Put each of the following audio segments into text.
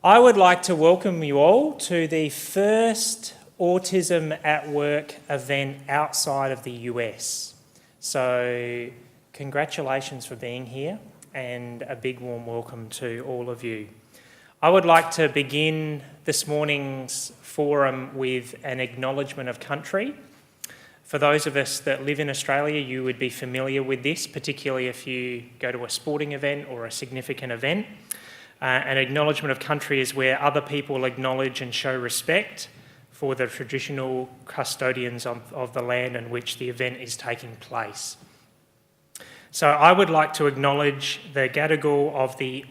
I would like to welcome you all to the first Autism at Work event outside of the US. So congratulations for being here and a big warm welcome to all of you. I would like to begin this morning's forum with an acknowledgement of country. For those of us that live in Australia, you would be familiar with this, particularly if you go to a sporting event or a significant event. An acknowledgement of country is where other people acknowledge and show respect for the traditional custodians of the land in which the event is taking place. So I would like to acknowledge the Gadigal of the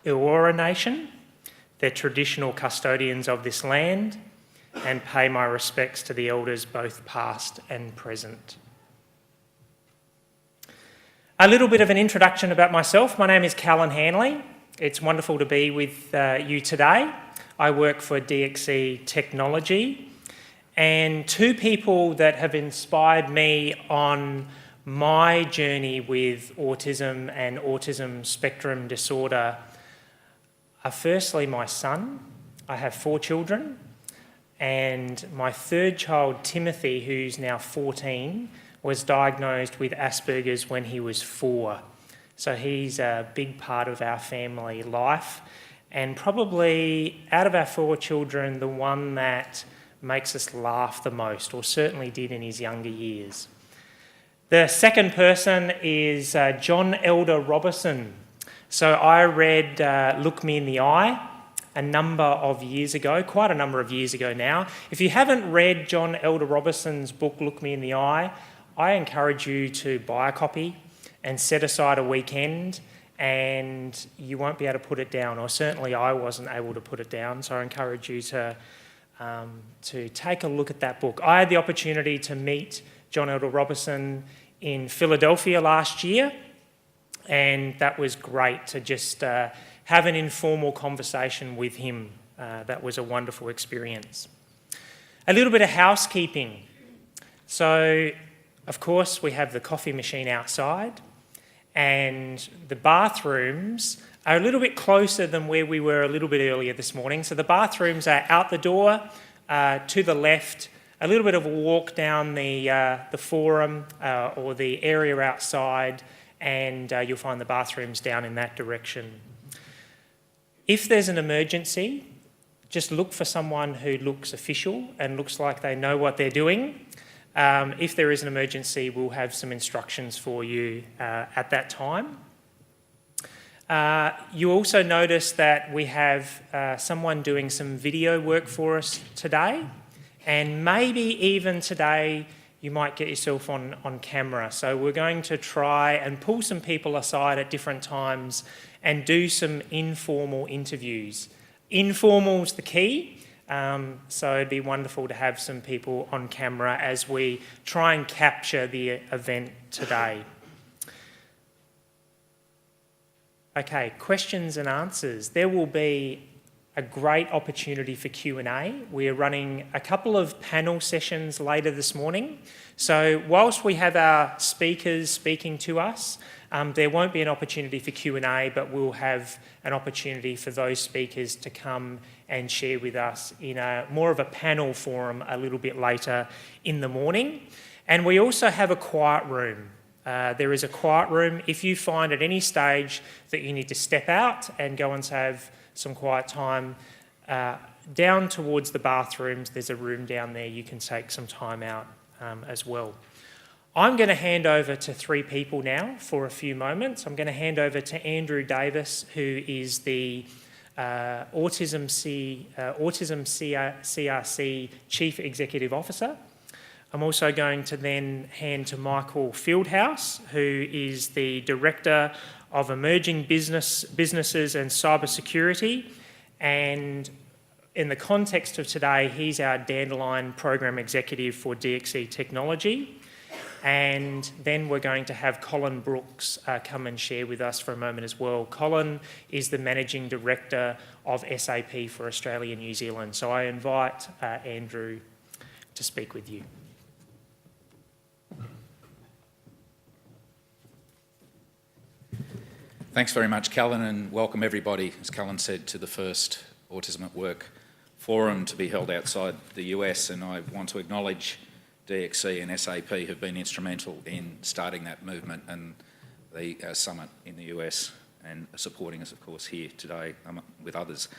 Eora Nation, the traditional custodians of this land, and pay my respects to the elders both past and present. A little bit of an introduction about myself. My name is Callan Hanley. It's wonderful to be with you today. I work for DXC Technology, and two people that have inspired me on my journey with autism and autism spectrum disorder are firstly my son. I have 4 children, and my third child, Timothy, who's now 14, was diagnosed with Asperger's when he was 4. So he's a big part of our family life, and probably out of our 4 children, the one that makes us laugh the most, or certainly did in his younger years. The second person is John Elder Robertson. So I read Look Me in the Eye a number of years ago, quite a number of years ago now. If you haven't read John Elder Robertson's book, Look Me in the Eye, I encourage you to buy a copy and set aside a weekend, and you won't be able to put it down, or certainly I wasn't able to put it down, so I encourage you to take a look at that book. I had the opportunity to meet John Elder Robertson in Philadelphia last year, and that was great to just have an informal conversation with him. That was a wonderful experience. A little bit of housekeeping. So, of course, we have the coffee machine outside, and the bathrooms are a little bit closer than where we were a little bit earlier this morning. So the bathrooms are out the door to the left, a little bit of a walk down the forum or the area outside, and you'll find the bathrooms down in that direction. If there's an emergency, just look for someone who looks official and looks like they know what they're doing. If there is an emergency, we'll have some instructions for you at that time. You also notice that we have someone doing some video work for us today, and maybe even today you might get yourself on camera. So we're going to try and pull some people aside at different times and do some informal interviews. Informal's the key. So it'd be wonderful to have some people on camera as we try and capture the event today. Okay, questions and answers. There will be a great opportunity for Q&A. We're running a couple of panel sessions later this morning. So whilst we have our speakers speaking to us, there won't be an opportunity for Q&A, but we'll have an opportunity for those speakers to come and share with us in more of a panel forum a little bit later in the morning. And we also have a quiet room. There is a quiet room. If you find at any stage that you need to step out and go and have some quiet time, down towards the bathrooms, there's a room down there. You can take some time out as well. I'm going to hand over to 3 people now for a few moments. I'm going to hand over to Andrew Davis, who is the Autism CRC Chief Executive Officer. I'm also going to then hand to Michael Fieldhouse, who is the Director of Emerging Businesses and Cybersecurity. And in the context of today, he's our Dandelion Program Executive for DXC Technology. And then we're going to have Colin Brooks come and share with us for a moment as well. Colin is the Managing Director of SAP for Australia and New Zealand. So I invite Andrew to speak with you. Thanks very much, Callan, and welcome everybody, as Callan said, to the first Autism at Work forum to be held outside the US, and I want to acknowledge DXC and SAP have been instrumental in starting that movement and the summit in the US, and supporting us, of course, here today with others.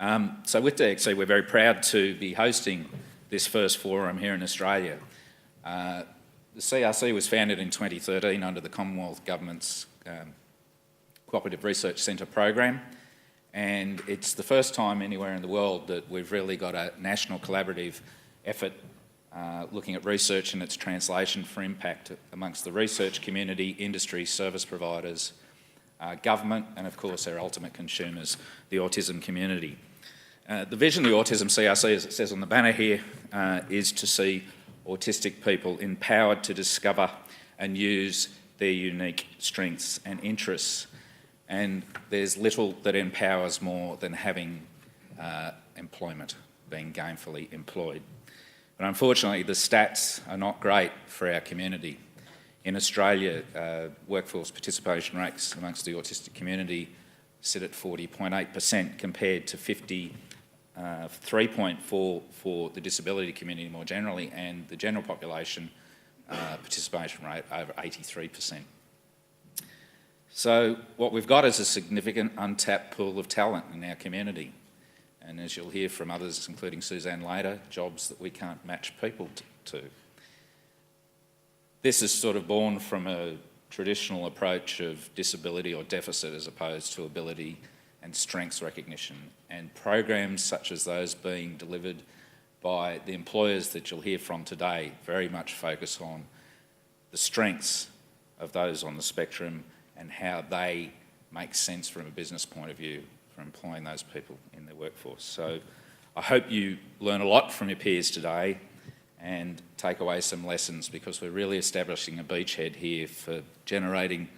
So with DXC, we're very proud to be hosting this first forum here in Australia. The CRC was founded in 2013 under the Commonwealth Government's Cooperative Research Centre program, and it's the first time anywhere in the world that we've really got a national collaborative effort looking at research and its translation for impact amongst the research community, industry, service providers, government, and of course our ultimate consumers, the autism community. The vision of the Autism CRC, as it says on the banner here, is to see autistic people empowered to discover and use their unique strengths and interests. And there's little that empowers more than having employment, being gainfully employed. But unfortunately, the stats are not great for our community. In Australia, workforce participation rates amongst the autistic community sit at 40.8% compared to 53.4% for the disability community more generally, and the general population participation rate over 83%. So what we've got is a significant untapped pool of talent in our community. And as you'll hear from others, including Susanne later, jobs that we can't match people to. This is sort of born from a traditional approach of disability or deficit as opposed to ability and strengths recognition. And programs such as those being delivered by the employers that you'll hear from today very much focus on the strengths of those on the spectrum and how they make sense from a business point of view for employing those people in their workforce. So I hope you learn a lot from your peers today and take away some lessons, because we're really establishing a beachhead here for generating,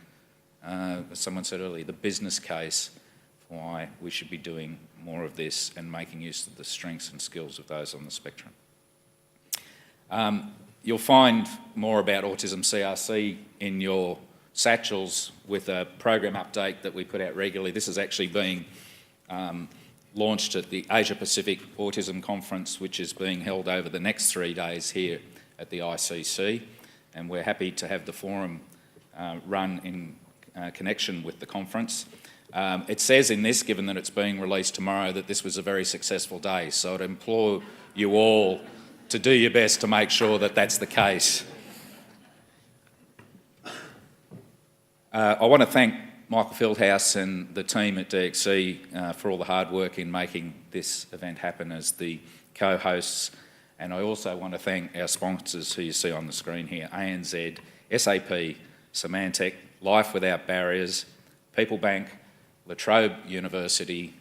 as someone said earlier, the business case for why we should be doing more of this and making use of the strengths and skills of those on the spectrum. You'll find more about Autism CRC in your satchels with a program update that we put out regularly. This is actually being launched at the Asia Pacific Autism Conference, which is being held over the next 3 days here at the ICC, and we're happy to have the forum run in connection with the conference. It says in this, given that it's being released tomorrow, that this was a very successful day, so I'd implore you all to do your best to make sure that that's the case. I want to thank Michael Fieldhouse and the team at DXC for all the hard work in making this event happen as the co-hosts, and I also want to thank our sponsors who you see on the screen here: ANZ, SAP, Symantec, Life Without Barriers, People Bank, La Trobe University,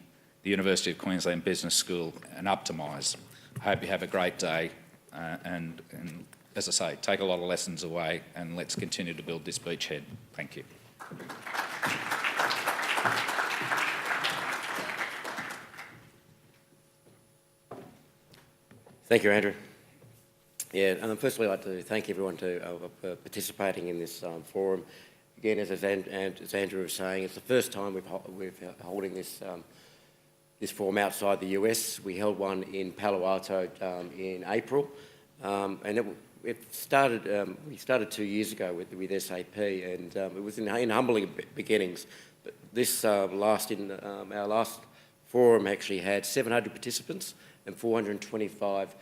the University of Queensland Business School, and Optimise. I hope you have a great day and as I say, take a lot of lessons away, and let's continue to build this beachhead. Thank you. Thank you, Andrew. Yeah, and firstly I'd like to thank everyone for participating in this forum. Again, as Andrew was saying, it's the first time we're holding this forum outside the US. We held one in Palo Alto in April, and we started 2 years ago with SAP, and it was in humbling beginnings. But this our last forum actually had 700 participants and 425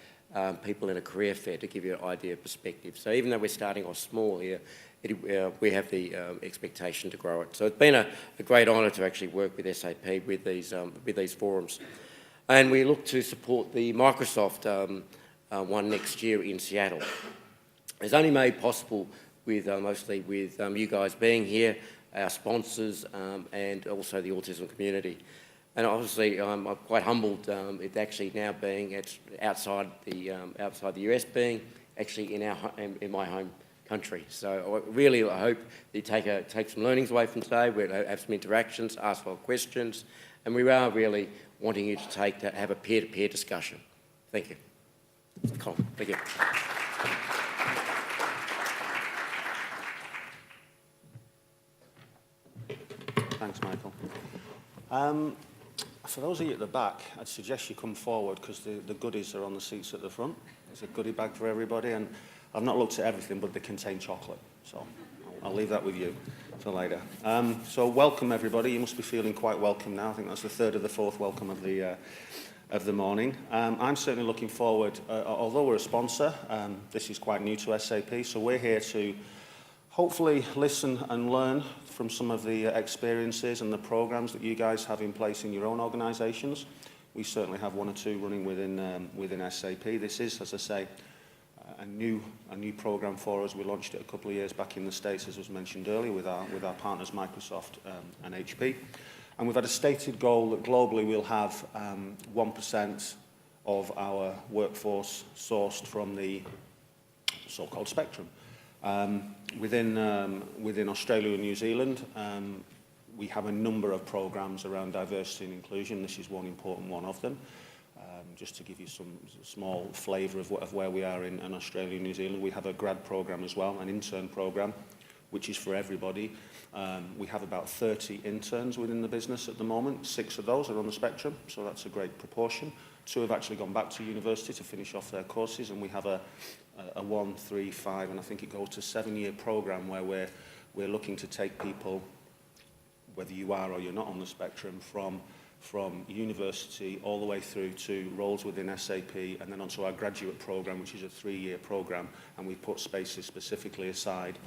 people in a career fair, to give you an idea of perspective. So even though we're starting off small here, we have the expectation to grow it. So it's been a great honour to actually work with SAP with these forums. And we look to support the Microsoft one next year in Seattle. It's only made possible with mostly with you guys being here, our sponsors, and also the autism community. And obviously, I'm quite humbled. It's actually now being outside the US, being actually in my home country. So I hope that you take some learnings away from today. We'll have some interactions, ask more questions, and we are really wanting you to have a peer-to-peer discussion. Thank you. Colin, thank you. Thanks, Michael. for those of you at the back, I'd suggest you come forward because the goodies are on the seats at the front. There's a goodie bag for everybody, and I've not looked at everything, but they contain chocolate. So I'll leave that with you for later. So welcome, everybody. You must be feeling quite welcome now. I think that's the third or the fourth welcome of the morning. I'm certainly looking forward, although we're a sponsor, this is quite new to SAP, so we're here to hopefully listen and learn from some of the experiences and the programs that you guys have in place in your own organisations. We certainly have one or two running within SAP. This is, as I say, a new program for us. We launched it a couple of years back in the States, as was mentioned earlier, with our partners Microsoft and HP. And we've had a stated goal that globally we'll have 1% of our workforce sourced from the so-called spectrum. Within Australia and New Zealand, we have a number of programs around diversity and inclusion. This is one important one of them. Just to give you some small flavour of where we are in Australia and New Zealand, we have a grad program as well, an intern program, which is for everybody. We have about 30 interns within the business at the moment. 6 of those are on the spectrum, so that's a great proportion. 2 have actually gone back to university to finish off their courses, and we have a 1, 3, 5, and I think it goes to 7-year program where we're looking to take people, whether you are or you're not on the spectrum, from university all the way through to roles within SAP and then onto our graduate program, which is a 3-year program, and we put spaces specifically aside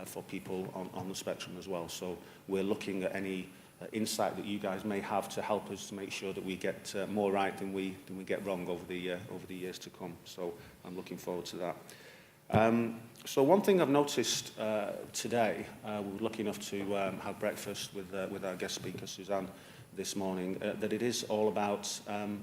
for people on the spectrum as well. So we're looking at any insight that you guys may have to help us to make sure that we get more right than we get wrong over the years to come. So I'm looking forward to that. So one thing I've noticed today, we were lucky enough to have breakfast with our guest speaker, Susanne, this morning, that it is all about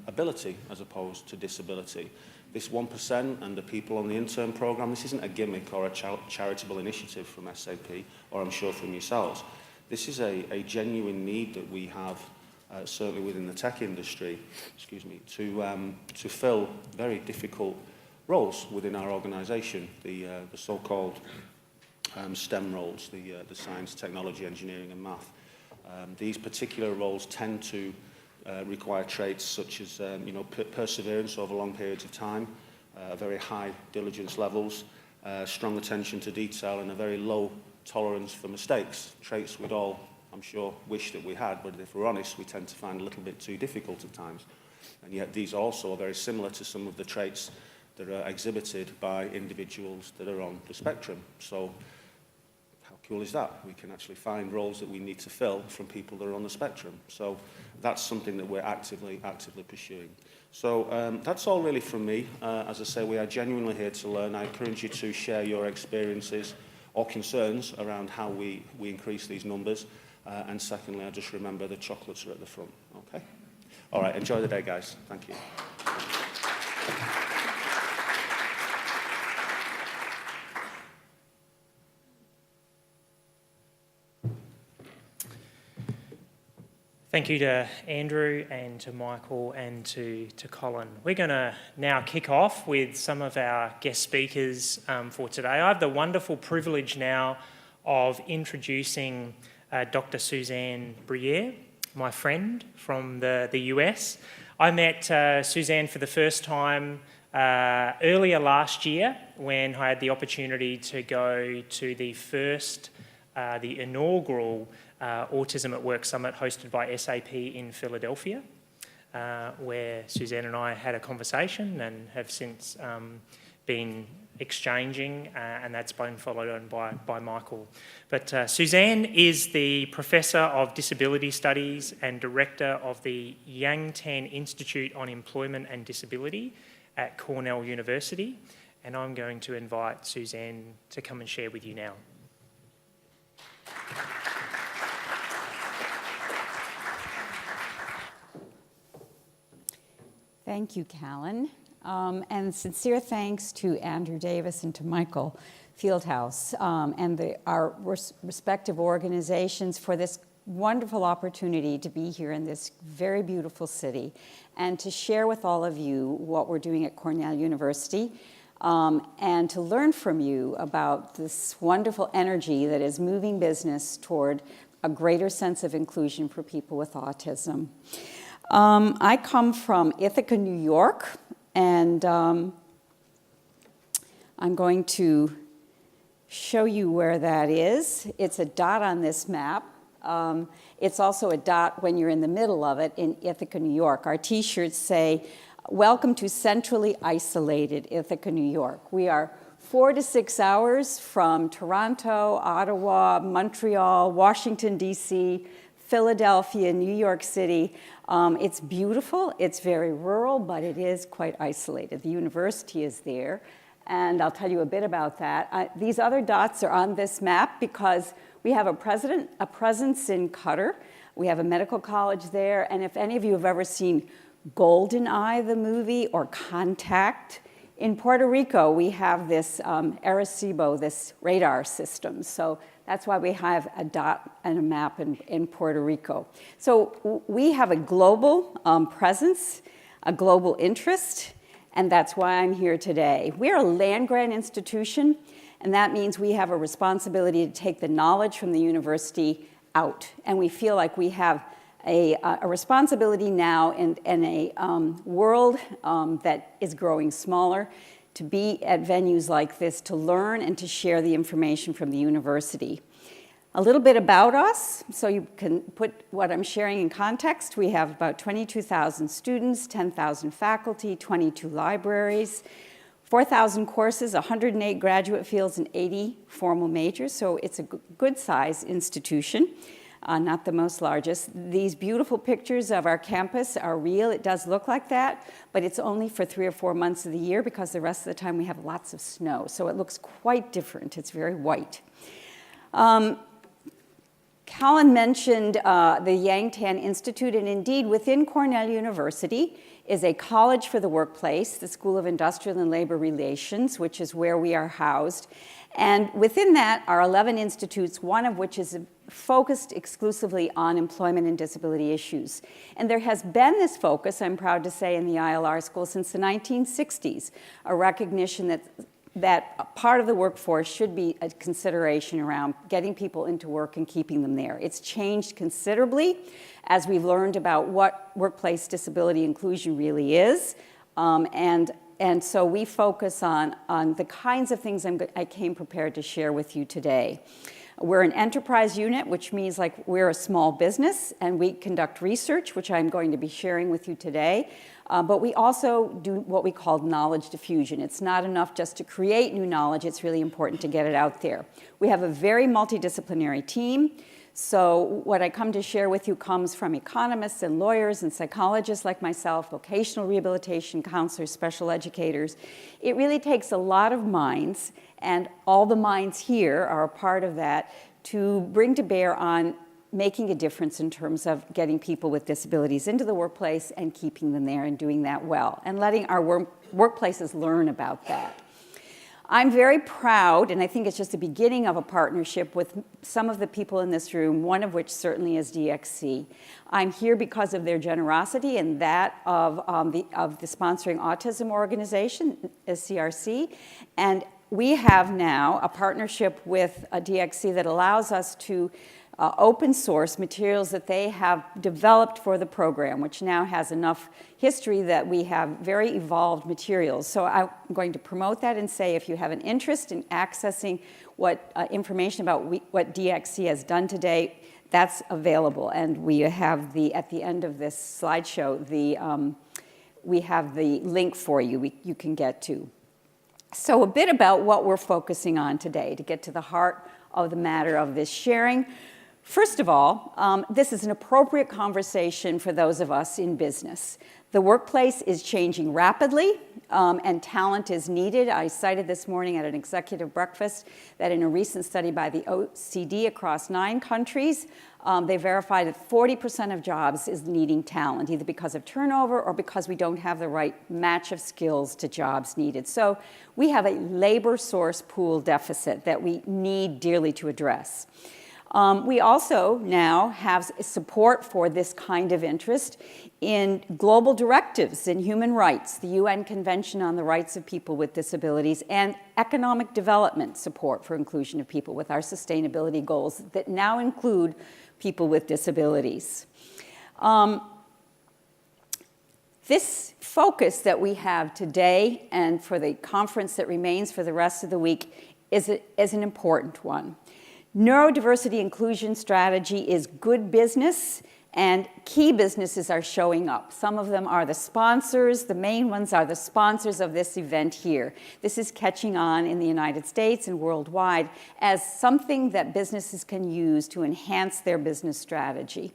ability as opposed to disability. This 1% and the people on the intern program, this isn't a gimmick or a charitable initiative from SAP, or I'm sure from yourselves. This is a genuine need that we have, certainly within the tech industry, to fill very difficult roles within our organisation, the so-called STEM roles, the science, technology, engineering and math. These particular roles tend to require traits such as perseverance over long periods of time, very high diligence levels, strong attention to detail, and a very low tolerance for mistakes. Traits we'd all, I'm sure, wish that we had, but if we're honest, we tend to find a little bit too difficult at times. And yet these also are very similar to some of the traits that are exhibited by individuals that are on the spectrum. So how cool is that? We can actually find roles that we need to fill from people that are on the spectrum. So that's something that we're actively pursuing. So that's all really from me. As I say, we are genuinely here to learn. I encourage you to share your experiences or concerns around how we increase these numbers. And secondly, I just remember the chocolates are at the front. Okay? All right, enjoy the day, guys. Thank you. Thank you to Andrew and to Michael and to Colin. We're going to now kick off with some of our guest speakers for today. I have the wonderful privilege now of introducing Dr. Susanne Bruyere, my friend from the US. I met Susanne for the first time earlier last year when I had the opportunity to go to the inaugural Autism at Work Summit hosted by SAP in Philadelphia, where Susanne and I had a conversation and have since been exchanging, and that's been followed on by Michael. But Susanne is the Professor of Disability Studies and Director of the Yankton Institute on Employment and Disability at Cornell University, and I'm going to invite Susanne to come and share with you now. Thank you, Callan. And sincere thanks to Andrew Davis and to Michael Fieldhouse and our respective organizations for this wonderful opportunity to be here in this very beautiful city and to share with all of you what we're doing at Cornell University and to learn from you about this wonderful energy that is moving business toward a greater sense of inclusion for people with autism. I come from Ithaca, New York, and I'm going to show you where that is. It's a dot on this map. It's also a dot when you're in the middle of it in Ithaca, New York. Our t-shirts say, "Welcome to centrally isolated Ithaca, New York." We are 4 to 6 hours from Toronto, Ottawa, Montreal, Washington, D.C., Philadelphia, New York City. It's beautiful, it's very rural, but it is quite isolated. The university is there, and I'll tell you a bit about that. These other dots are on this map because we have a presence in Qatar. We have a medical college there, and if any of you have ever seen GoldenEye, the movie, or Contact, in Puerto Rico, we have this Arecibo, this radar system. So that's why we have a dot and a map in Puerto Rico. So we have a global presence, a global interest, and that's why I'm here today. We're a land-grant institution, and that means we have a responsibility to take the knowledge from the university out. And we feel like we have a responsibility now in a world that is growing smaller, to be at venues like this, to learn and to share the information from the university. A little bit about us, so you can put what I'm sharing in context. We have about 22,000 students, 10,000 faculty, 22 libraries, 4,000 courses, 108 graduate fields, and 80 formal majors, so it's a good-sized institution. Not the most largest. These beautiful pictures of our campus are real. It does look like that, but it's only for 3 or 4 months of the year because the rest of the time we have lots of snow. So it looks quite different. It's very white. Colin mentioned the Yankton Institute, and indeed within Cornell University is a college for the workplace, the School of Industrial and Labor Relations, which is where we are housed. And within that are 11 institutes, one of which is focused exclusively on employment and disability issues. And there has been this focus, I'm proud to say, in the ILR school since the 1960s, a recognition that part of the workforce should be a consideration around getting people into work and keeping them there. It's changed considerably as we've learned about what workplace disability inclusion really is. And so we focus on the kinds of things I came prepared to share with you today. We're an enterprise unit, which means like we're a small business, and we conduct research, which I'm going to be sharing with you today. But we also do what we call knowledge diffusion. It's not enough just to create new knowledge, it's really important to get it out there. We have a very multidisciplinary team. So what I come to share with you comes from economists and lawyers and psychologists like myself, vocational rehabilitation counselors, special educators. It really takes a lot of minds, and all the minds here are a part of that, to bring to bear on making a difference in terms of getting people with disabilities into the workplace and keeping them there and doing that well, and letting our workplaces learn about that. I'm very proud, and I think it's just the beginning of a partnership with some of the people in this room, one of which certainly is DXC. I'm here because of their generosity and that of the sponsoring autism organization, CRC, and we have now a partnership with DXC that allows us to open source materials that they have developed for the program, which now has enough history that we have very evolved materials. So I'm going to promote that and say if you have an interest in accessing what information about what DXC has done today, that's available. And we have at the end of this slideshow, we have the link for you you can get to. So a bit about what we're focusing on today to get to the heart of the matter of this sharing. First of all, this is an appropriate conversation for those of us in business. The workplace is changing rapidly, and talent is needed. I cited this morning at an executive breakfast that in a recent study by the OECD across 9 countries, they verified that 40% of jobs is needing talent, either because of turnover or because we don't have the right match of skills to jobs needed. So we have a labor source pool deficit that we need dearly to address. We also now have support for this kind of interest in global directives in human rights, the UN Convention on the Rights of People with Disabilities, and economic development support for inclusion of people with our sustainability goals that now include people with disabilities. This focus that we have today and for the conference that remains for the rest of the week is an important one. Neurodiversity inclusion strategy is good business, and key businesses are showing up. Some of them are the sponsors. The main ones are the sponsors of this event here. This is catching on in the United States and worldwide as something that businesses can use to enhance their business strategy.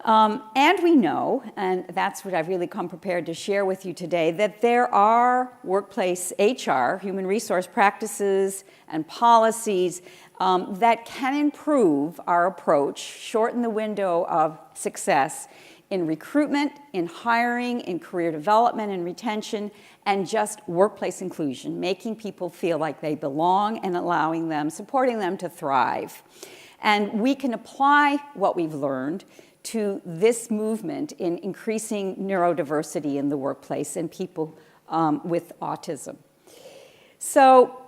And we know, and that's what I've really come prepared to share with you today, that there are workplace HR, human resource practices and policies that can improve our approach, shorten the window of success in recruitment, in hiring, in career development and retention, and just workplace inclusion, making people feel like they belong and allowing them, supporting them to thrive. And we can apply what we've learned to this movement in increasing neurodiversity in the workplace and people with autism. So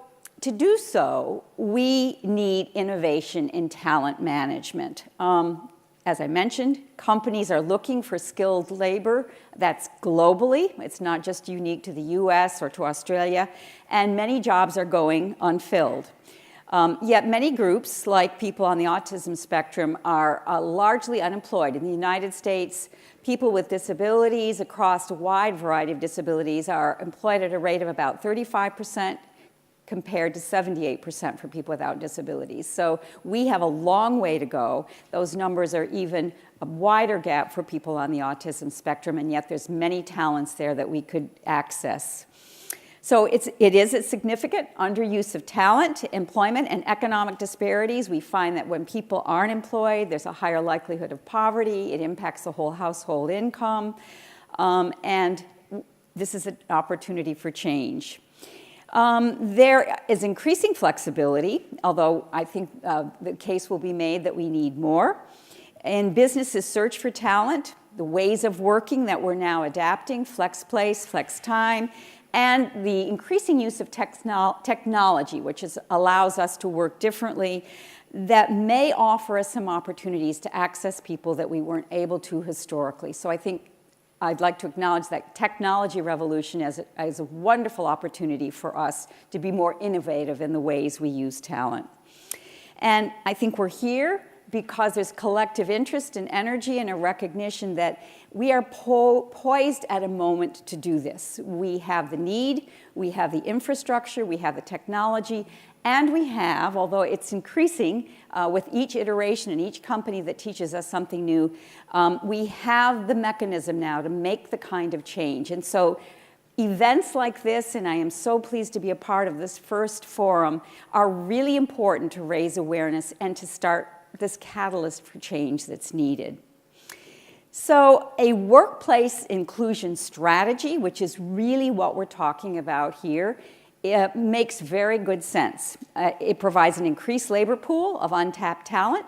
to do so, we need innovation in talent management. As I mentioned, companies are looking for skilled labor that's globally. It's not just unique to the US or to Australia, and many jobs are going unfilled. Yet many groups, like people on the autism spectrum, are largely unemployed. In the United States, people with disabilities across a wide variety of disabilities are employed at a rate of about 35% compared to 78% for people without disabilities. So we have a long way to go. Those numbers are even a wider gap for people on the autism spectrum, and yet there's many talents there that we could access. So it is a significant underuse of talent, employment, and economic disparities. We find that when people aren't employed, there's a higher likelihood of poverty. It impacts the whole household income. And this is an opportunity for change. There is increasing flexibility, although I think the case will be made that we need more. And businesses search for talent, the ways of working that we're now adapting, flex place, flex time, and the increasing use of technology, which allows us to work differently, that may offer us some opportunities to access people that we weren't able to historically. So I think I'd like to acknowledge that technology revolution as a wonderful opportunity for us to be more innovative in the ways we use talent. And I think we're here because there's collective interest and energy and a recognition that we are poised at a moment to do this. We have the need, we have the infrastructure, we have the technology, and we have, although it's increasing with each iteration and each company that teaches us something new, we have the mechanism now to make the kind of change. And so events like this, and I am so pleased to be a part of this first forum, are really important to raise awareness and to start this catalyst for change that's needed. So a workplace inclusion strategy, which is really what we're talking about here, it makes very good sense. It provides an increased labor pool of untapped talent.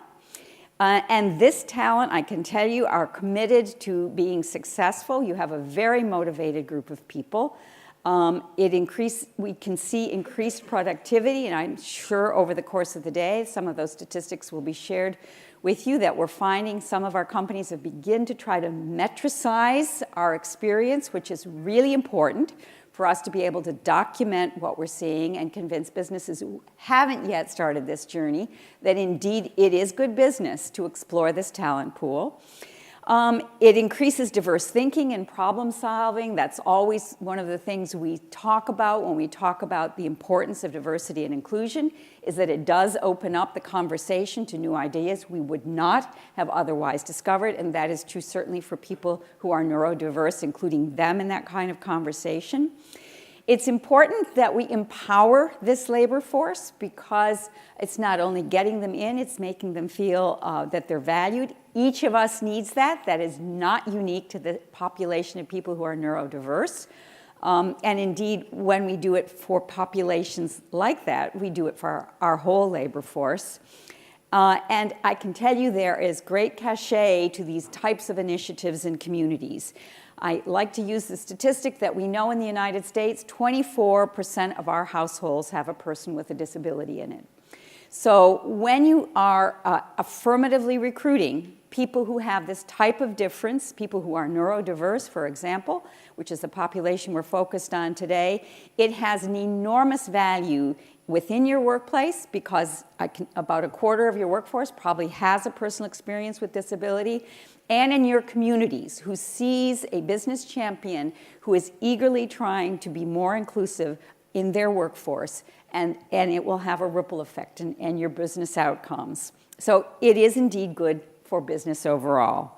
And this talent, I can tell you, are committed to being successful. You have a very motivated group of people. We can see increased productivity, and I'm sure over the course of the day, some of those statistics will be shared with you, that we're finding some of our companies have begun to try to metricize our experience, which is really important for us to be able to document what we're seeing and convince businesses who haven't yet started this journey that indeed it is good business to explore this talent pool. It increases diverse thinking and problem solving. That's always one of the things we talk about when we talk about the importance of diversity and inclusion, is that it does open up the conversation to new ideas we would not have otherwise discovered, and that is true certainly for people who are neurodiverse, including them in that kind of conversation. It's important that we empower this labor force because it's not only getting them in, it's making them feel that they're valued. Each of us needs that. That is not unique to the population of people who are neurodiverse. And indeed, when we do it for populations like that, we do it for our whole labor force. And I can tell you there is great cachet to these types of initiatives in communities. I like to use the statistic that we know in the United States, 24% of our households have a person with a disability in it. So when you are affirmatively recruiting people who have this type of difference, people who are neurodiverse, for example, which is the population we're focused on today, it has an enormous value within your workplace because about a quarter of your workforce probably has a personal experience with disability, and in your communities, who sees a business champion who is eagerly trying to be more inclusive in their workforce, and it will have a ripple effect in your business outcomes. So it is indeed good for business overall.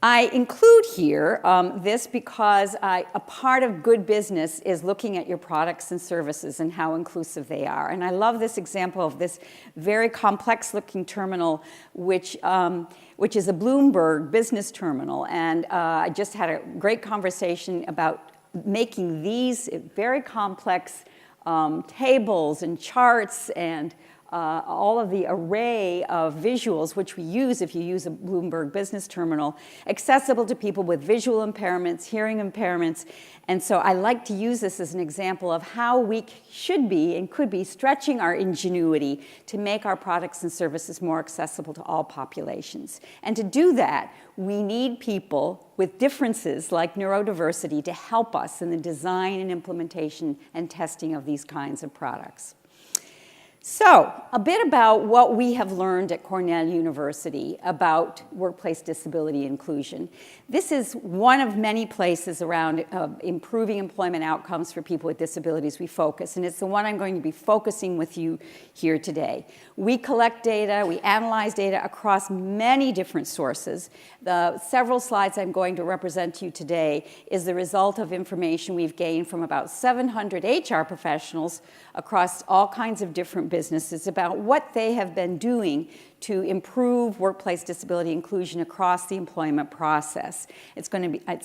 I include here this because a part of good business is looking at your products and services and how inclusive they are. And I love this example of this very complex-looking terminal, which is a Bloomberg business terminal. And I just had a great conversation about making these very complex tables and charts and all of the array of visuals which we use if you use a Bloomberg business terminal, accessible to people with visual impairments, hearing impairments. And so I like to use this as an example of how we should be and could be stretching our ingenuity to make our products and services more accessible to all populations. And to do that, we need people with differences like neurodiversity to help us in the design and implementation and testing of these kinds of products. So, a bit about what we have learned at Cornell University about workplace disability inclusion. This is one of many places around improving employment outcomes for people with disabilities we focus, and it's the one I'm going to be focusing with you here today. We collect data, we analyze data across many different sources. The several slides I'm going to represent to you today is the result of information we've gained from about 700 HR professionals across all kinds of different businesses about what they have been doing to improve workplace disability inclusion across the employment process. It's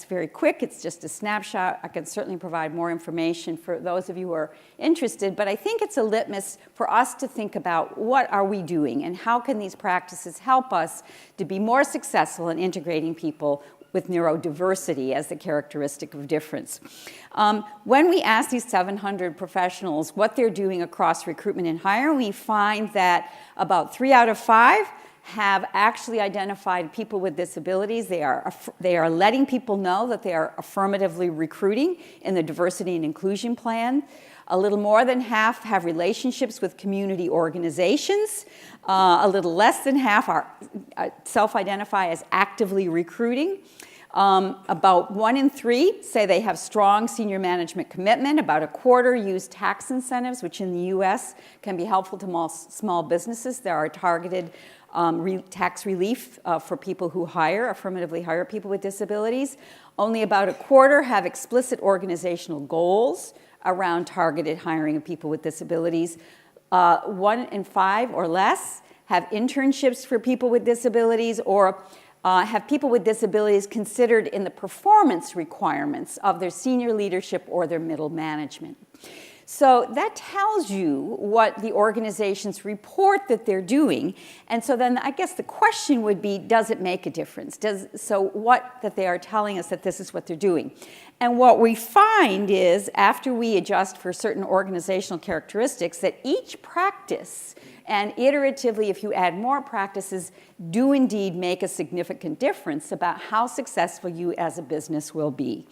very quick, it's just a snapshot. I can certainly provide more information for those of you who are interested, but I think it's a litmus for us to think about what are we doing and how can these practices help us to be more successful in integrating people with neurodiversity as the characteristic of difference. When we ask these 700 professionals what they're doing across recruitment and hiring, we find that about 3 out of 5 have actually identified people with disabilities. They are letting people know that they are affirmatively recruiting in the diversity and inclusion plan. A little more than half have relationships with community organizations. A little less than half are self-identify as actively recruiting. About 1 in 3 say they have strong senior management commitment. About a quarter use tax incentives, which in the US can be helpful to small businesses. There are targeted tax relief for people who affirmatively hire people with disabilities. Only about a quarter have explicit organizational goals around targeted hiring of people with disabilities. 1 in 5 or less have internships for people with disabilities or have people with disabilities considered in the performance requirements of their senior leadership or their middle management. So that tells you what the organizations report that they're doing. And so then I guess the question would be, does it make a difference? So what that they are telling us that this is what they're doing. And what we find is, after we adjust for certain organizational characteristics, that each practice, and iteratively, if you add more practices, do indeed make a significant difference about how successful you as a business will be.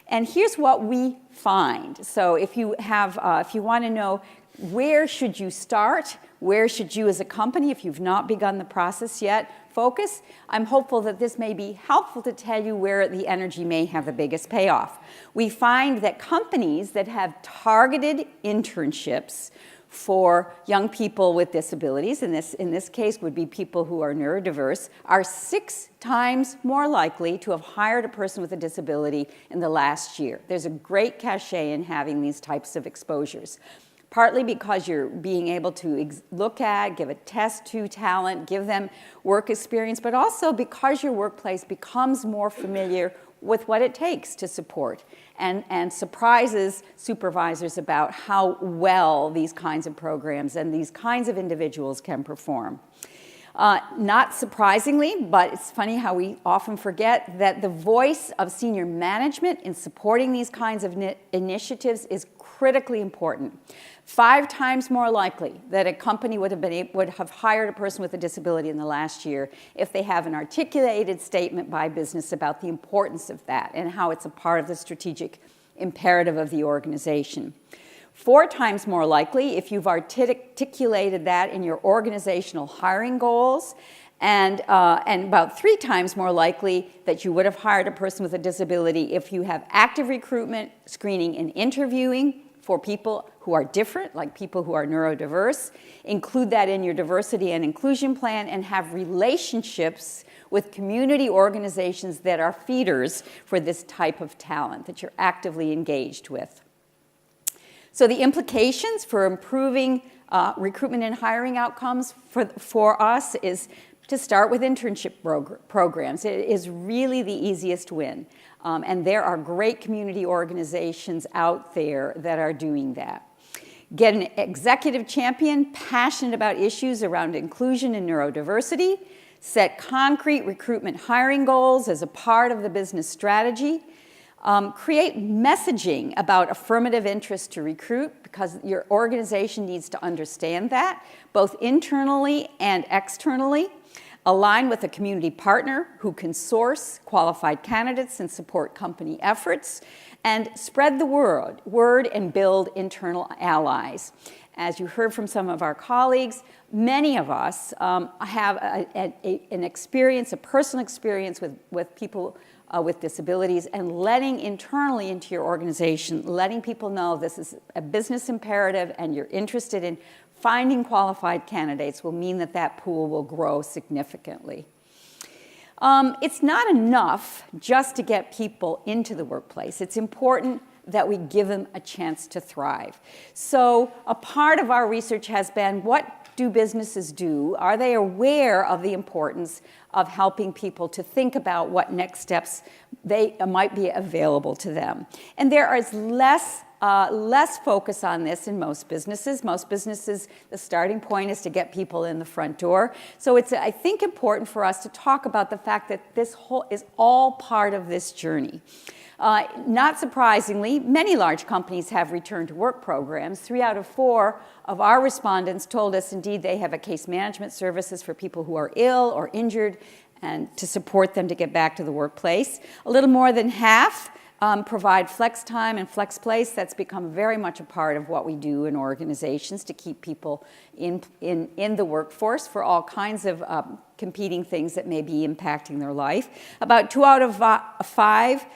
And here's what we find. So if you want to know where should you start, where should you as a company, if you've not begun the process yet, focus, I'm hopeful that this may be helpful to tell you where the energy may have the biggest payoff. We find that companies that have targeted internships for young people with disabilities, in this case would be people who are neurodiverse, are 6 times more likely to have hired a person with a disability in the last year. There's a great cachet in having these types of exposures. Partly because you're being able to look at, give a test to talent, give them work experience, but also because your workplace becomes more familiar with what it takes to support and surprises supervisors about how well these kinds of programs and these kinds of individuals can perform. Not surprisingly, but it's funny how we often forget that the voice of senior management in supporting these kinds of initiatives is critically important. 5 times more likely that a company would have hired a person with a disability in the last year if they have an articulated statement by business about the importance of that and how it's a part of the strategic imperative of the organization. 4 times more likely if you've articulated that in your organizational hiring goals, and about 3 times more likely that you would have hired a person with a disability if you have active recruitment, screening, and interviewing for people who are different, like people who are neurodiverse. Include that in your diversity and inclusion plan, and have relationships with community organizations that are feeders for this type of talent that you're actively engaged with. So the implications for improving recruitment and hiring outcomes for us is to start with internship programs. It is really the easiest win. And there are great community organizations out there that are doing that. Get an executive champion passionate about issues around inclusion and neurodiversity. Set concrete recruitment hiring goals as a part of the business strategy. Create messaging about affirmative interest to recruit, because your organization needs to understand that, both internally and externally. Align with a community partner who can source qualified candidates and support company efforts. And spread the word and build internal allies. As you heard from some of our colleagues, many of us have an experience, a personal experience with people with disabilities, and letting internally into your organization, letting people know this is a business imperative and you're interested in finding qualified candidates will mean that that pool will grow significantly. It's not enough just to get people into the workplace. It's important that we give them a chance to thrive. So a part of our research has been, what do businesses do? Are they aware of the importance of helping people to think about what next steps might be available to them? And there is less focus on this in most businesses. Most businesses, the starting point is to get people in the front door. So it's, I think, important for us to talk about the fact that this is all part of this journey. Not surprisingly, many large companies have return to work programs. 3 out of 4 of our respondents told us, indeed, they have a case management services for people who are ill or injured and to support them to get back to the workplace. A little more than half provide flex time and flex place. That's become very much a part of what we do in organizations to keep people in the workforce for all kinds of competing things that may be impacting their life. About 2 out of 5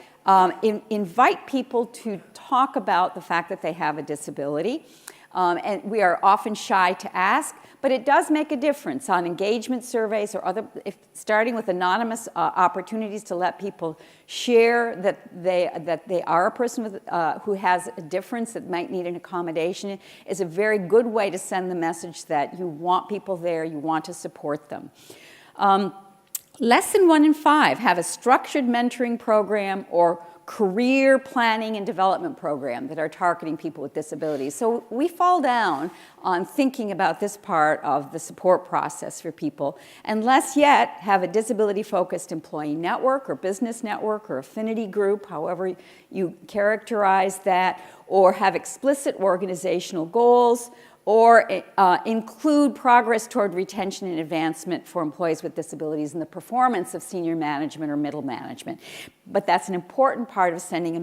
invite people to talk about the fact that they have a disability. And we are often shy to ask, but it does make a difference on engagement surveys or starting with anonymous opportunities to let people share that they are a person with, who has a difference that might need an accommodation is a very good way to send the message that you want people there, you want to support them. Less than 1 in 5 have a structured mentoring program or career planning and development program that are targeting people with disabilities. So we fall down on thinking about this part of the support process for people, and less yet have a disability-focused employee network or business network or affinity group, however you characterize that, or have explicit organizational goals, or include progress toward retention and advancement for employees with disabilities in the performance of senior management or middle management. But that's an important part of sending a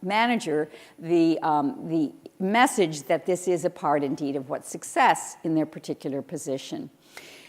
manager the message that this is a part, indeed, of what's success in their particular position.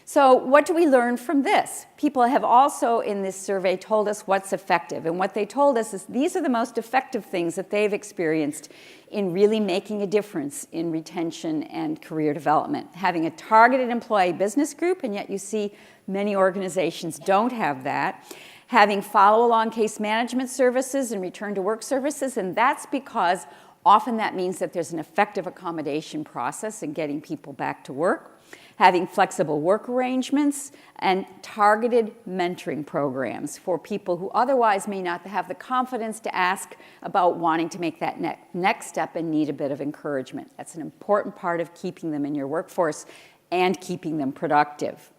So what do we learn from this? People have also, in this survey, told us what's effective. And what they told us is these are the most effective things that they've experienced in really making a difference in retention and career development. Having a targeted employee business group, and yet you see many organizations don't have that. Having follow-along case management services and return to work services, and that's because often that means that there's an effective accommodation process in getting people back to work. Having flexible work arrangements and targeted mentoring programs for people who otherwise may not have the confidence to ask about wanting to make that next step and need a bit of encouragement. That's an important part of keeping them in your workforce and keeping them productive.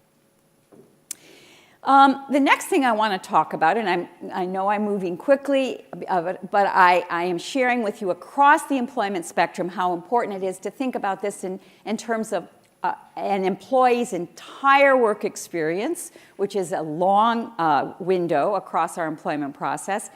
The next thing I want to talk about, and I know I'm moving quickly, but I am sharing with you across the employment spectrum how important it is to think about this in terms of an employee's entire work experience, which is a long window across our employment process,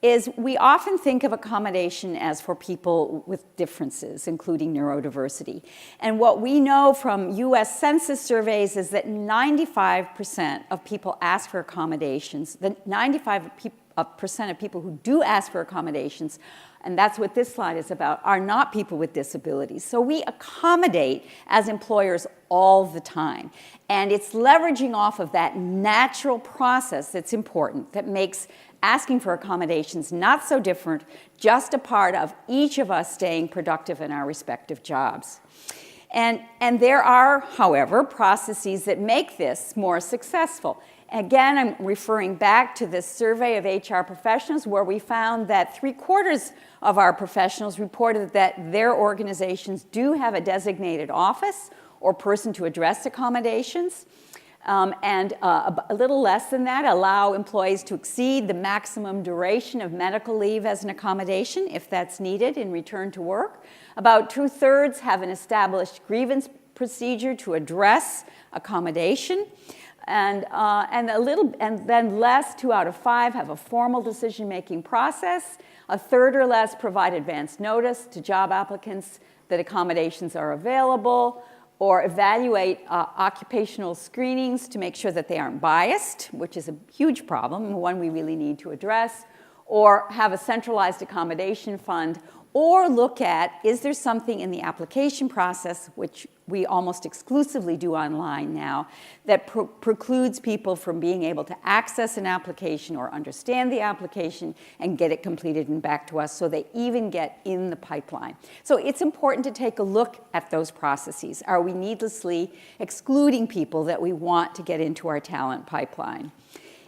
is we often think of accommodation as for people with differences, including neurodiversity. And what we know from US Census surveys is that 95% of people ask for accommodations. The 95% of people who do ask for accommodations, and that's what this slide is about, are not people with disabilities. So we accommodate as employers all the time. And it's leveraging off of that natural process that's important, that makes asking for accommodations not so different, just a part of each of us staying productive in our respective jobs. And there are, however, processes that make this more successful. Again, I'm referring back to this survey of HR professionals where we found that 3/4 of our professionals reported that their organizations do have a designated office or person to address accommodations. And a little less than that allow employees to exceed the maximum duration of medical leave as an accommodation if that's needed in return to work. About 2/3 have an established grievance procedure to address accommodation. And then less, 2 out of 5, have a formal decision-making process. 1/3 or less provide advance notice to job applicants that accommodations are available, or evaluate occupational screenings to make sure that they aren't biased, which is a huge problem, and one we really need to address, or have a centralized accommodation fund, or look at, is there something in the application process, which we almost exclusively do online now, that precludes people from being able to access an application or understand the application and get it completed and back to us so they even get in the pipeline. So it's important to take a look at those processes. Are we needlessly excluding people that we want to get into our talent pipeline?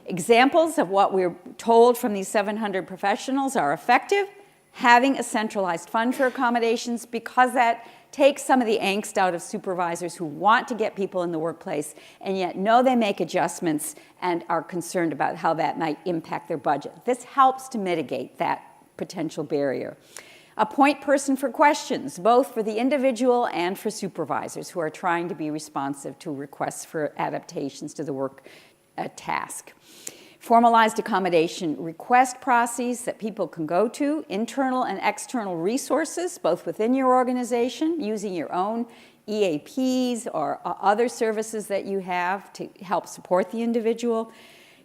Examples of what we're told from these 700 professionals are effective: having a centralized fund for accommodations, because that takes some of the angst out of supervisors who want to get people in the workplace and yet know they make adjustments and are concerned about how that might impact their budget. This helps to mitigate that potential barrier. A point person for questions, both for the individual and for supervisors who are trying to be responsive to requests for adaptations to the work task. Formalized accommodation request processes that people can go to, internal and external resources, both within your organization, using your own EAPs or other services that you have to help support the individual.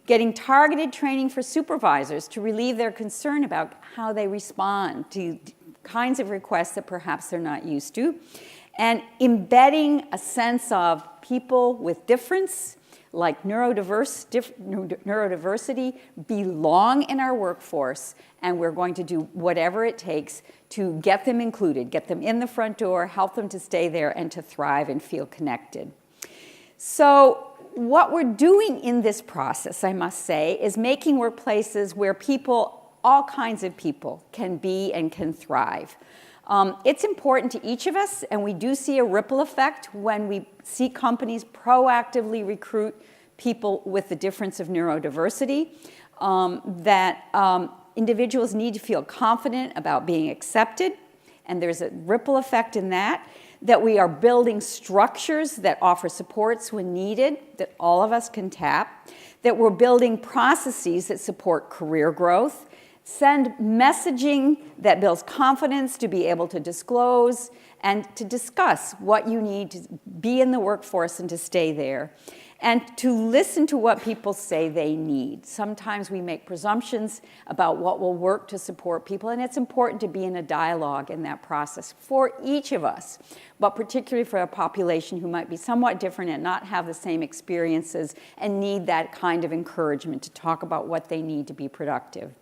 Getting targeted training for supervisors to relieve their concern about how they respond to kinds of requests that perhaps they're not used to. And embedding a sense of people with difference, like neurodiversity, belong in our workforce, and we're going to do whatever it takes to get them included, get them in the front door, help them to stay there and to thrive and feel connected. So what we're doing in this process, I must say, is making workplaces where people, all kinds of people, can be and can thrive. It's important to each of us, and we do see a ripple effect when we see companies proactively recruit people with the difference of neurodiversity, that individuals need to feel confident about being accepted, and there's a ripple effect in that, that we are building structures that offer supports when needed, that all of us can tap, that we're building processes that support career growth, send messaging that builds confidence to be able to disclose and to discuss what you need to be in the workforce and to stay there, and to listen to what people say they need. Sometimes we make presumptions about what will work to support people, and it's important to be in a dialogue in that process for each of us, but particularly for a population who might be somewhat different and not have the same experiences and need that kind of encouragement to talk about what they need to be productive.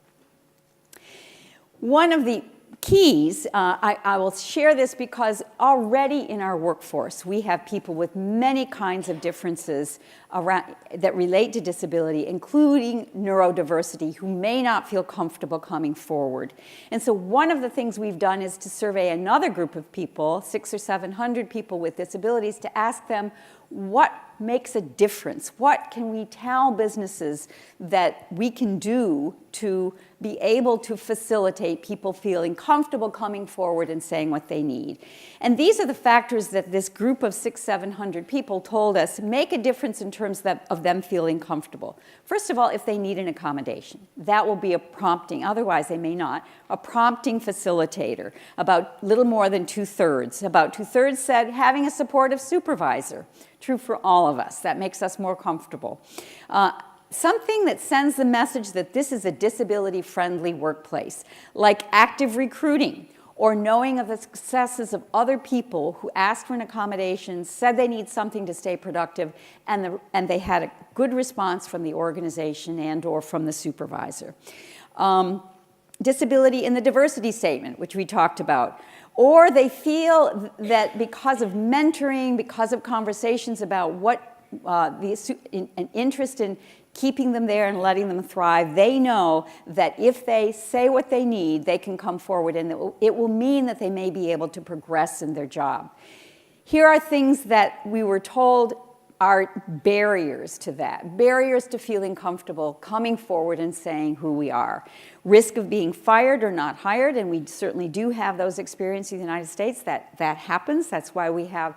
One of the keys, I will share this because already in our workforce, we have people with many kinds of differences that relate to disability, including neurodiversity, who may not feel comfortable coming forward. And so one of the things we've done is to survey another group of people, 600 or 700 people with disabilities, to ask them what makes a difference. What can we tell businesses that we can do to be able to facilitate people feeling comfortable coming forward and saying what they need? And these are the factors that this group of 600-700 people told us make a difference in terms of them feeling comfortable. First of all, if they need an accommodation, that will be a prompting, otherwise they may not, a prompting facilitator. About little more than 2/3. About 2/3 said having a supportive supervisor. True for all of us. That makes us more comfortable. Something that sends the message that this is a disability-friendly workplace, like active recruiting, or knowing of the successes of other people who asked for an accommodation, said they need something to stay productive, and they had a good response from the organization and or from the supervisor. Disability in the diversity statement, which we talked about. Or they feel that because of mentoring, because of conversations about what an interest in keeping them there and letting them thrive, they know that if they say what they need, they can come forward, and it will mean that they may be able to progress in their job. Here are things that we were told are barriers to that, barriers to feeling comfortable coming forward and saying who we are. Risk of being fired or not hired, and we certainly do have those experiences in the United States. That happens. That's why we have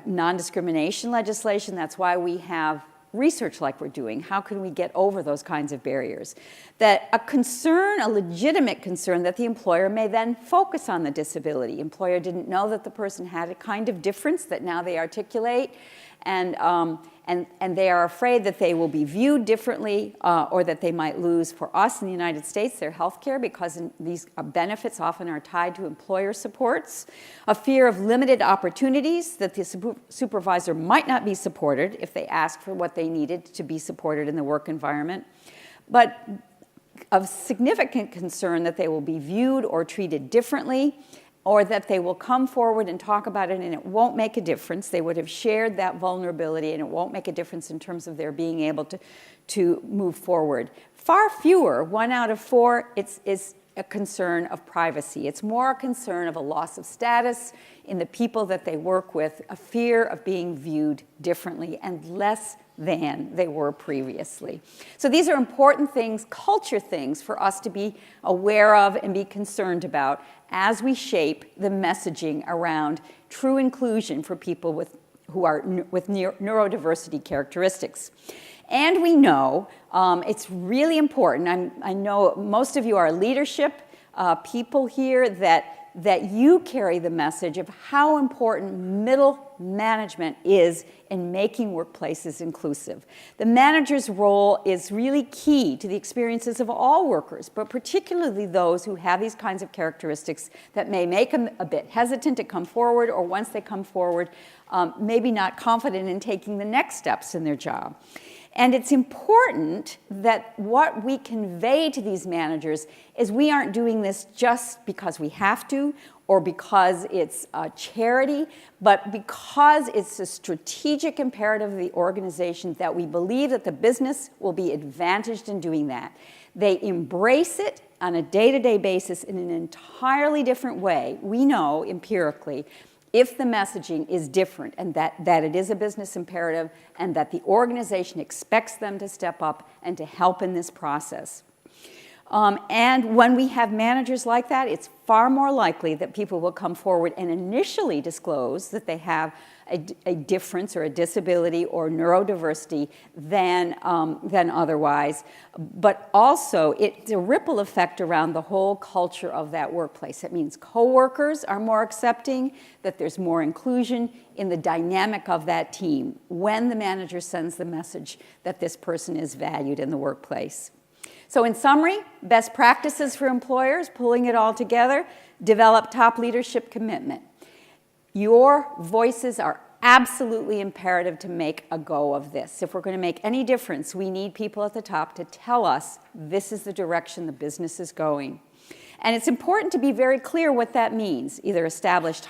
non-discrimination legislation. That's why we have research like we're doing. How can we get over those kinds of barriers? That a concern, a legitimate concern, that the employer may then focus on the disability. Employer didn't know that the person had a kind of difference that now they articulate, and they are afraid that they will be viewed differently or that they might lose, for us in the United States, their health care, because these benefits often are tied to employer supports. A fear of limited opportunities, that the supervisor might not be supported if they ask for what they needed to be supported in the work environment. But of significant concern that they will be viewed or treated differently, or that they will come forward and talk about it and it won't make a difference. They would have shared that vulnerability and it won't make a difference in terms of their being able to move forward. Far fewer, 1 out of 4, is a concern of privacy. It's more a concern of a loss of status in the people that they work with, a fear of being viewed differently and less than they were previously. So these are important things, culture things, for us to be aware of and be concerned about as we shape the messaging around true inclusion for people with neurodiversity characteristics. And we know it's really important. I know most of you are leadership people here, that you carry the message of how important middle management is in making workplaces inclusive. The manager's role is really key to the experiences of all workers, but particularly those who have these kinds of characteristics that may make them a bit hesitant to come forward, or once they come forward, maybe not confident in taking the next steps in their job. And it's important that what we convey to these managers is we aren't doing this just because we have to or because it's a charity, but because it's a strategic imperative of the organization that we believe that the business will be advantaged in doing that. They embrace it on a day-to-day basis in an entirely different way, we know empirically, if the messaging is different, and that it is a business imperative and that the organization expects them to step up and to help in this process. And when we have managers like that, it's far more likely that people will come forward and initially disclose that they have a difference or a disability or neurodiversity than otherwise. But also, it's a ripple effect around the whole culture of that workplace. It means coworkers are more accepting, that there's more inclusion in the dynamic of that team when the manager sends the message that this person is valued in the workplace. So in summary, best practices for employers, pulling it all together, develop top leadership commitment. Your voices are absolutely imperative to make a go of this. If we're going to make any difference, we need people at the top to tell us this is the direction the business is going. And it's important to be very clear what that means. Either established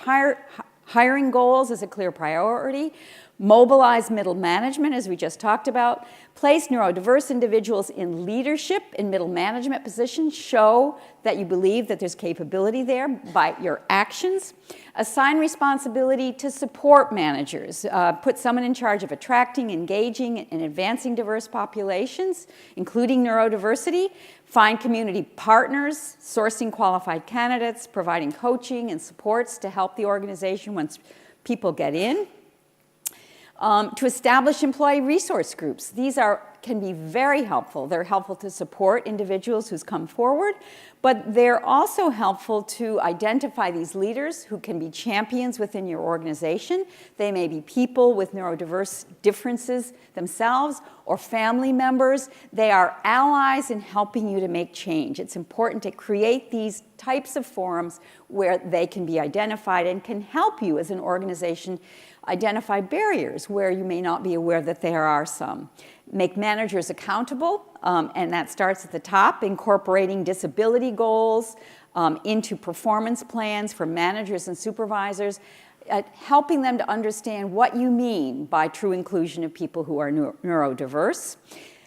hiring goals as a clear priority, mobilize middle management, as we just talked about, place neurodiverse individuals in leadership in middle management positions, show that you believe that there's capability there by your actions, assign responsibility to support managers, put someone in charge of attracting, engaging, and advancing diverse populations, including neurodiversity, find community partners, sourcing qualified candidates, providing coaching and supports to help the organization once people get in. To establish employee resource groups. These can be very helpful. They're helpful to support individuals who's come forward, but they're also helpful to identify these leaders who can be champions within your organization. They may be people with neurodiverse differences themselves or family members. They are allies in helping you to make change. It's important to create these types of forums where they can be identified and can help you as an organization identify barriers where you may not be aware that there are some. Make managers accountable, and that starts at the top, incorporating disability goals into performance plans for managers and supervisors, helping them to understand what you mean by true inclusion of people who are neurodiverse,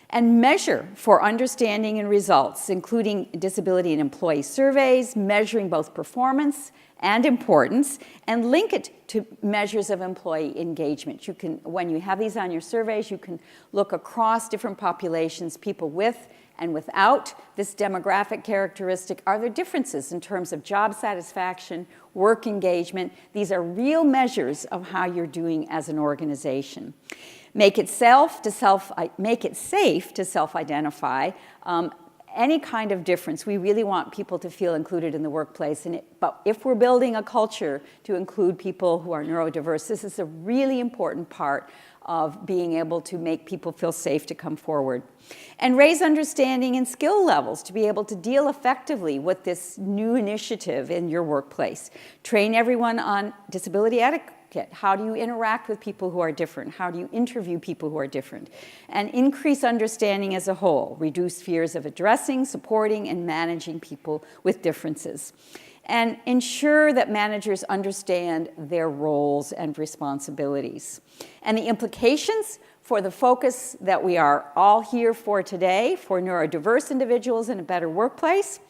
and measure for understanding and results, including disability and employee surveys, measuring both performance and importance, and link it to measures of employee engagement. You can, when you have these on your surveys, you can look across different populations, people with and without this demographic characteristic. Are there differences in terms of job satisfaction, work engagement? These are real measures of how you're doing as an organization. Make it safe to self-identify. Any kind of difference. We really want people to feel included in the workplace. But if we're building a culture to include people who are neurodiverse, this is a really important part of being able to make people feel safe to come forward. And raise understanding and skill levels to be able to deal effectively with this new initiative in your workplace. Train everyone on disability etiquette. How do you interact with people who are different? How do you interview people who are different? And increase understanding as a whole. Reduce fears of addressing, supporting, and managing people with differences. And ensure that managers understand their roles and responsibilities. And the implications for the focus that we are all here for today, for neurodiverse individuals in a better workplace.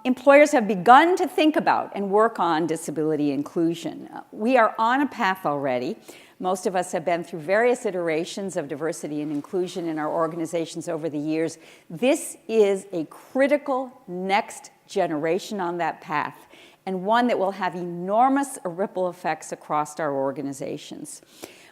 Employers have begun to think about and work on disability inclusion. We are on a path already. Most of us have been through various iterations of diversity and inclusion in our organizations over the years. This is a critical next generation on that path, and one that will have enormous ripple effects across our organizations.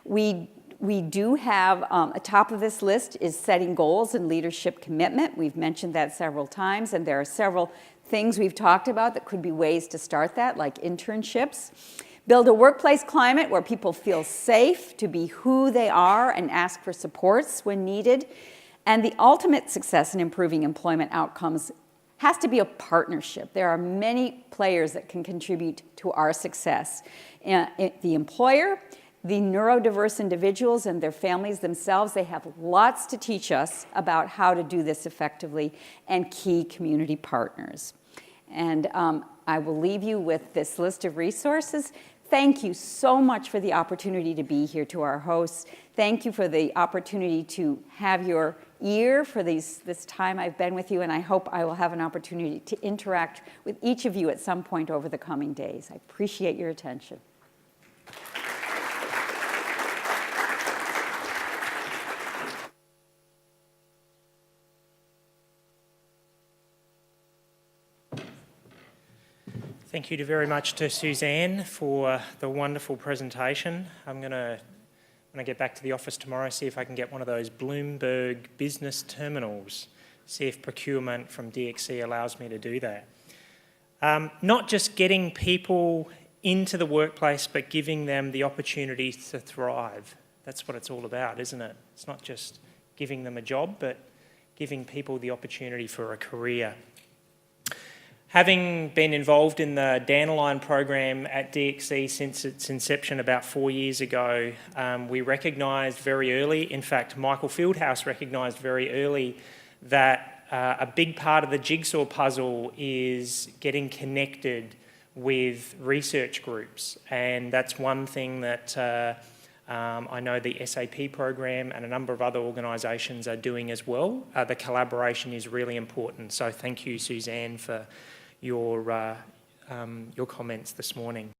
We do have, atop of this list is setting goals and leadership commitment. We've mentioned that several times, and there are several things we've talked about that could be ways to start that, like internships. Build a workplace climate where people feel safe to be who they are and ask for supports when needed. And the ultimate success in improving employment outcomes has to be a partnership. There are many players that can contribute to our success. The employer, the neurodiverse individuals and their families themselves, they have lots to teach us about how to do this effectively, and key community partners. And I will leave you with this list of resources. Thank you so much for the opportunity to be here, to our hosts. Thank you for the opportunity to have your ear for this time I've been with you, and I hope I will have an opportunity to interact with each of you at some point over the coming days. I appreciate your attention. Thank you very much to Susanne for the wonderful presentation. I'm going to, when I get back to the office tomorrow, see if I can get one of those Bloomberg business terminals, see if procurement from DXC allows me to do that. Not just getting people into the workplace, but giving them the opportunity to thrive. That's what it's all about, isn't it? It's not just giving them a job, but giving people the opportunity for a career. Having been involved in the Dandelion program at DXC since its inception about 4 years ago, we recognised very early, in fact, Michael Fieldhouse recognised very early that a big part of the jigsaw puzzle is getting connected with research groups, and that's one thing that I know the SAP program and a number of other organisations are doing as well. The collaboration is really important, so thank you, Suzanne, for your comments this morning.